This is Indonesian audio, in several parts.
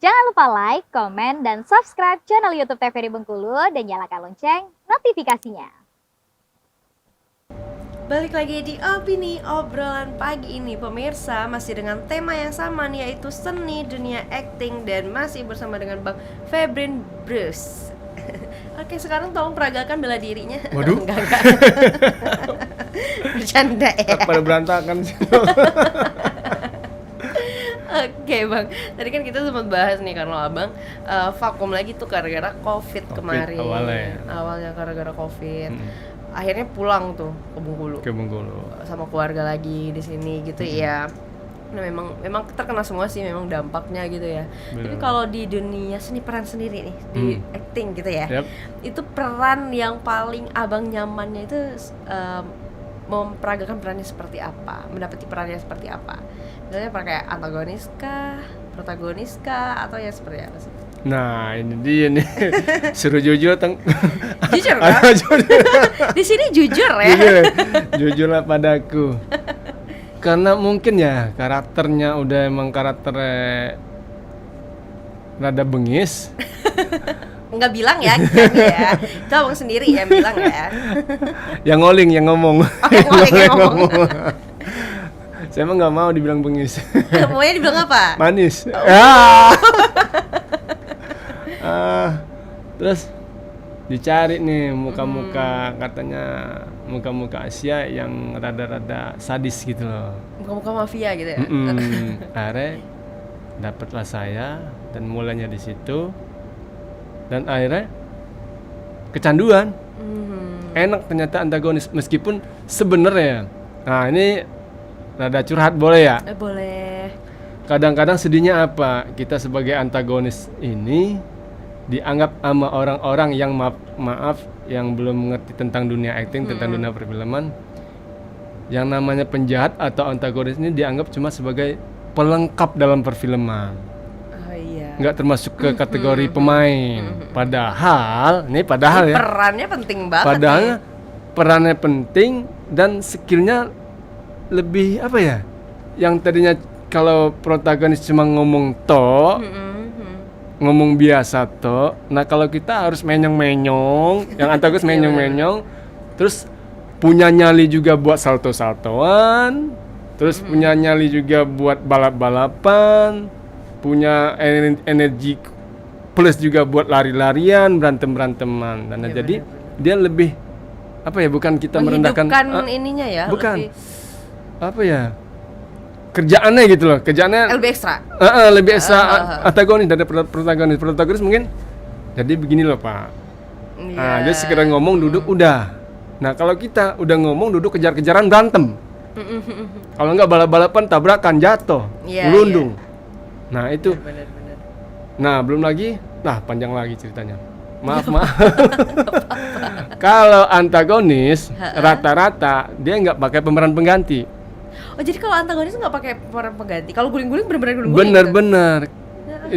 Jangan lupa like, komen, dan subscribe channel YouTube TVRI Bengkulu dan nyalakan lonceng notifikasinya. Balik lagi di Opini Obrolan Pagi ini pemirsa, masih dengan tema yang sama nih, yaitu seni dunia acting, dan masih bersama dengan Bang Febrin Bruce. Oke, sekarang tolong peragakan bela dirinya. Waduh. Enggak. Bercanda ya. Pada berantakan sih. Oke Bang, tadi kan kita sempat bahas nih karena Abang vakum lagi tuh gara-gara COVID kemarin. Awalnya gara-gara COVID. Akhirnya pulang tuh ke Bengkulu. Sama keluarga lagi di sini gitu ya. Nah, memang terkena semua sih memang dampaknya gitu ya. Tapi kalau di dunia seni peran sendiri nih, di acting gitu ya. Itu peran yang paling Abang nyamannya itu memperagakan perannya seperti apa? Mendapati perannya seperti apa? Misalnya pakai antagonis kah, protagonis kah, atau ya seperti apa sih? Nah, ini dia nih. Suruh jujur Jujur kan? Di sini jujur ya. Jujurlah padaku. Karena mungkin ya karakternya udah emang karakternya rada bengis. Enggak bilang ya, ya. Itu Abang sendiri yang bilang ya. Yang ngoling, yang ngomong. Yang ngomong. Saya emang nggak mau dibilang bengis. Maunya dibilang apa? Manis. Terus dicari nih muka-muka, katanya muka-muka Asia yang rada-rada sadis gitu loh. Muka-muka mafia gitu ya. Akhirnya dapatlah saya dan mulainya di situ. Dan akhirnya kecanduan. Enak ternyata antagonis, meskipun sebenarnya. Nah, ini rada curhat boleh ya? Boleh. Kadang-kadang sedihnya apa? Kita sebagai antagonis ini dianggap sama orang-orang yang maaf yang belum mengerti tentang dunia acting, tentang dunia perfilman. Yang namanya penjahat atau antagonis ini dianggap cuma sebagai pelengkap dalam perfilman. Nggak termasuk ke kategori pemain. Padahal ya. Perannya penting banget. Padahal perannya penting dan skillnya lebih apa ya? Yang tadinya kalau protagonis cuma ngomong ngomong biasa nah kalau kita harus menyong-menyong, yang antagonis menyong-menyong, terus punya nyali juga buat salto-saltoan, terus punya nyali juga buat balap-balapan, punya energi plus juga buat lari-larian, berantem-beranteman, dan jadi dia lebih apa ya? Bukan kita merendahkan ininya ya. Bukan. Apa ya, kerjaannya gitu loh, kerjaannya lebih ekstra. Lebih ekstra antagonis dari protagonis mungkin. Jadi begini loh Pak. Dia sekedar ngomong duduk udah. Nah kalau kita udah ngomong duduk kejar-kejaran berantem. Kalau enggak balap-balapan tabrakan jatuh, melundung. Nah itu. Bener. Nah belum lagi, panjang lagi ceritanya. Maaf. Kalau antagonis rata-rata dia nggak pakai pemeran pengganti. Oh jadi kalau antagonis nggak pakai pemeran pengganti. Kalau guling-guling benar-benar guling-guling. Bener-bener.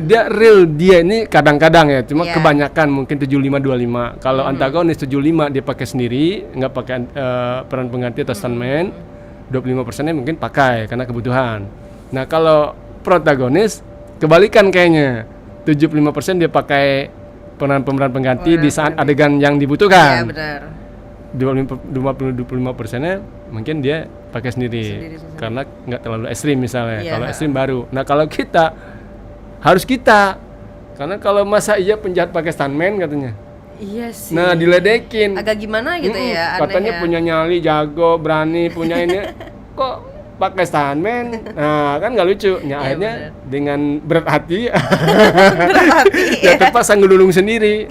Dia real, dia ini kadang-kadang ya, cuma kebanyakan mungkin 75-25. Kalau antagonis 75 dia pakai sendiri, nggak pakai peran pengganti atau stuntman. 25%-nya mungkin pakai karena kebutuhan. Nah kalau protagonis kebalikan kayaknya. 75% dia pakai pemeran pengganti di saat adegan yang dibutuhkan. Iya benar. 25%-nya mungkin dia pakai sendiri. Karena nggak terlalu ekstrim misalnya. Kalau ekstrim baru. Nah kalau kita harus karena kalau masa iya penjahat pakai stuntman katanya. Iya sih. Nah diledekin. Agak gimana gitu ya. Katanya punya nyali, jago, berani, punya ini. Kok pakai stuntman? Nah kan nggak lucu. Akhirnya dengan berat hati. Ya terpaksa ngelulung sendiri.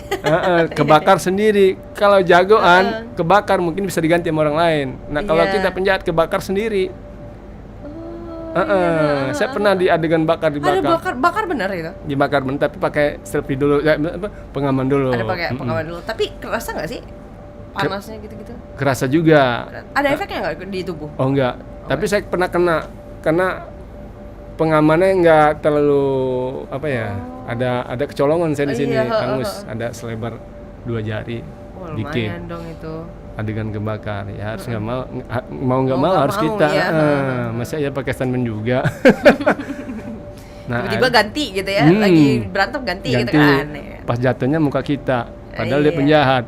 Kebakar sendiri. Kalau jagoan kebakar mungkin bisa diganti sama orang lain. Nah kalau kita penjahat kebakar sendiri. Saya pernah di adegan bakar dibakar. Ada bakar benar itu? Dibakar benar, tapi pakai selfie dulu, pengaman dulu. Ada pakai pengaman dulu. Tapi kerasa nggak sih panasnya gitu-gitu? Kerasa juga. Ada efeknya nggak di tubuh? Oh enggak. Tapi saya pernah kena karena pengamannya nggak terlalu apa ya? Ada kecolongan saya di sini, hangus. Ada selebar 2 jari. Dikit. Lumayan dong itu. Adegan kebakar ya harus nggak mau nggak mau harus kita. Masa ya pakai stuntman juga. Tiba-tiba ganti gitu ya, lagi berantem ganti gitu kan. Pas jatuhnya muka kita, padahal dia Iya. penjahat.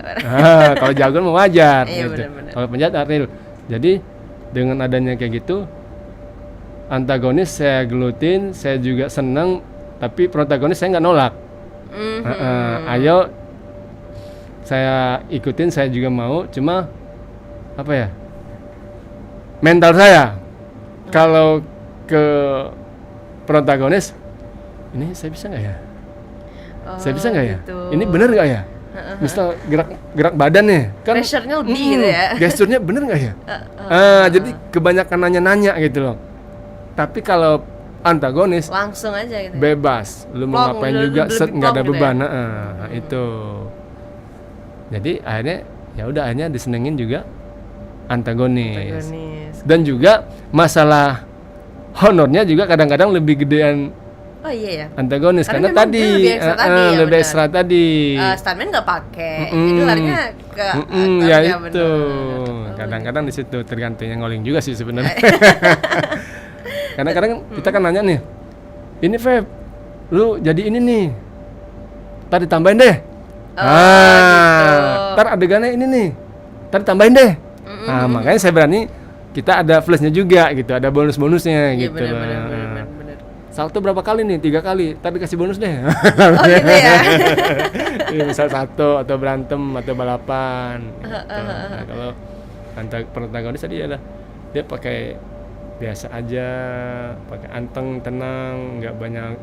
Kalau jagoan mau wajar. Iya, gitu. benar-benar. Kalau penjahat real. Jadi dengan adanya kayak gitu, antagonis saya gelutin, saya juga senang, tapi protagonis saya nggak nolak. Ayo saya ikutin, saya juga mau, cuma apa ya, mental saya kalau ke protagonis ini saya bisa nggak ya, saya bisa nggak ya, gitu. ini bener nggak ya, misal gerak badan nih kan Pressure-nya lebih gitu ya. gesturnya bener nggak ya, jadi kebanyakan nanya-nanya gitu loh. Tapi kalau antagonis Langsung aja gitu. bebas, lu mau Plong, ngapain lebih- juga, lebih set nggak ada plong gitu beban. ya? Itu. Jadi akhirnya ya udah, akhirnya disenengin juga antagonis. Dan juga masalah honornya juga kadang-kadang lebih gedean Oh iya ya. antagonis Karena karena memang tadi dia lebih ekstra tadi, ya lebih benar. ekstra tadi. Stuntman nggak pakai, itu larinya ke Ya aktornya, itu. bener. Kadang-kadang di situ tergantung yang ngoling juga sih sebenarnya. Kadang-kadang kita kan nanya nih, ini Feb, lu jadi ini nih, ntar ditambahin deh. gitu. Ntar adegannya ini nih, ntar ditambahin deh. Nah, makanya saya berani, kita ada flashnya juga gitu, ada bonus-bonusnya Iya gitu. benar. Salto berapa kali nih? 3 kali, ntar dikasih bonus deh. Oh gitu ya. Iya, misal satu atau berantem atau balapan gitu. Nah, kalau protagonis tadi adalah dia pakai biasa aja, pakai anteng, tenang, nggak banyak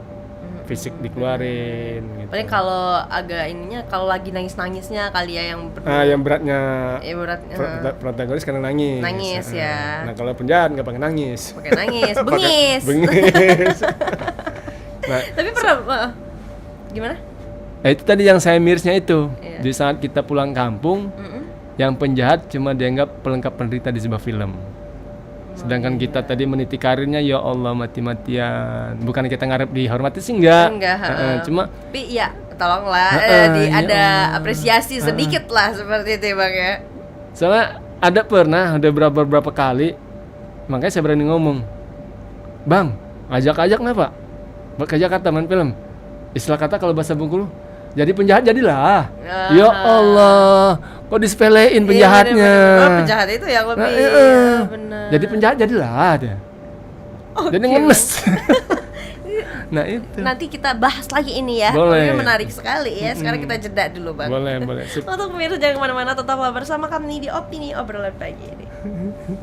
fisik dikeluarin gitu. Paling kalau agak ininya, kalau lagi nangis-nangisnya kali ya yang Yang beratnya ya berat, protagonis karena nangis. Nangis, ya. Nah, kalau penjahat nggak pakai nangis. pakai nangis, bengis. Bengis. Nah, Tapi pernah gimana? itu tadi yang saya mirisnya itu. Iya. Di saat kita pulang kampung, yang penjahat cuma dianggap pelengkap penderita di sebuah film. Sedangkan kita tadi meniti karirnya, ya Allah, mati-matian. Bukan kita ngarep dihormati sih enggak. Cuma Tapi ya tolonglah ya ada Allah. apresiasi sedikit lah seperti itu Bang ya. soalnya ada pernah, udah berapa kali, makanya saya berani ngomong, Bang, ajak kenapa? Ke Jakarta main film. Istilah kata kalau bahasa Bengkulu, jadi penjahat jadilah. Ya Allah, kok disepelein penjahatnya. Iya, bener. Oh, penjahat itu yang lebih benar. Jadi penjahat jadilah dia. Jadi ngenes. Nah itu. Nanti kita bahas lagi ini ya. Boleh. Ini menarik sekali ya. Sekarang kita jeda dulu Bang. Boleh. Sip. Untuk pemirsa jangan kemana-mana, tetaplah bersama kami di Opini Obrolan Pagi ini.